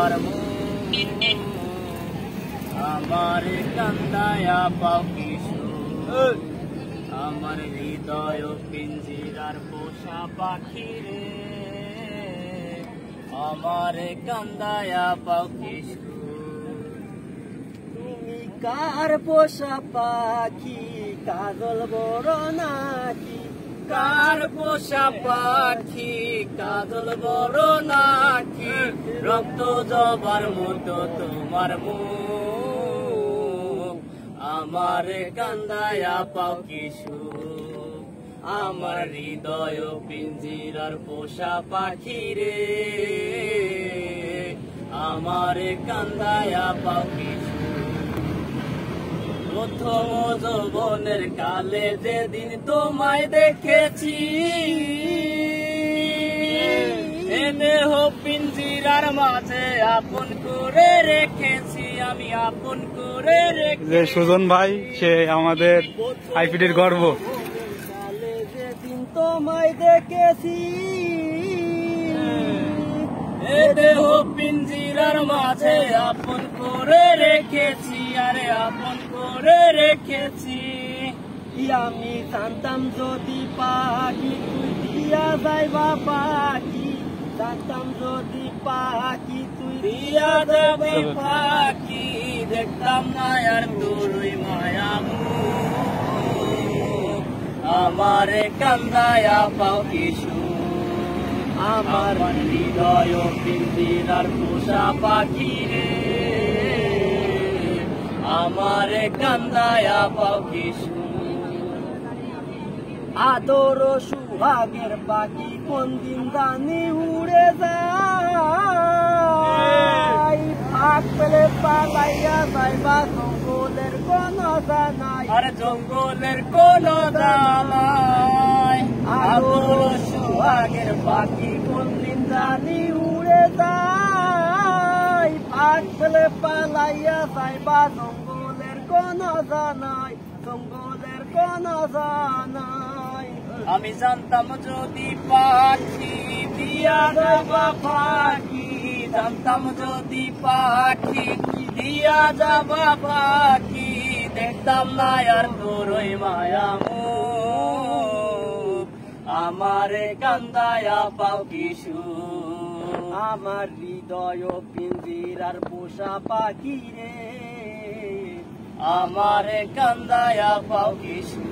যাবার আমার কান্দায়া পাও কিছু আমার হৃদয় পিঞ্জিরার পোষা পাখি রে আমার কান্দায়া পাও কিছু তুমি কার পোষা পাখি কাজল বড় নাকি কার পোষা পাখি কাজল বড় নাকি রক্ত জবার মতো তোমার মুখ আমার কান্দায়া পাও কিছু আমার হৃদয় পিঞ্জিরার পোষা পাখি রে আমার কান্দায়া পাও কিছু প্রথম যৌবনের কালে যেদিন তোমায় দেখেছি দেহ পিঞ্জিরার মাঝে আপন করে রেখেছি আমি আপন করে রেখেছি সুজন ভাই সে আমাদের আইপিডির গর্ব কালে যেদিন তোমায় দেখেছি দেহ পিঞ্জিরার মাঝে আপন করে রেখেছি আরে আপন করে রেখেছি আমি জানতাম যদি পাখি তুই দিয়া যাইবা পাখি জানতাম যদি পাখি তুই দিয়া যাবে পাখি দেখতাম না আর তোরই মায়া আমার কান্দায়া পাও কিছু আমার হৃদয় পিঞ্জিরার পোষা পাখি রে আমার কান্দায়া পাও কিছু আদর সুহাগের পাখি কোন দিন জানি উড়ে যায় ফাঁক পেলে পালাইয়া যাইবা জঙ্গলের কোন জানাই আরে জঙ্গলের কোন জানাই আদর সুহাগের পাখি কোন দিন জানি উড়ে যায় ফাঁক পেলে পালাইয়া যাইবা জঙ্গলের কোন জানাই জঙ্গলের কোন জানাই আমি জানতাম যদি পাখি দিয়া যাবা পাখি জানতাম যদি পাখি দিয়া যাবা পাখি দেখতাম না আর তোরই মায়া আমার কান্দায়া পাও কিছু আমার হৃদয় পিঞ্জিরার পোষা পাখি রে আমার কান্দায়া পাও কিছু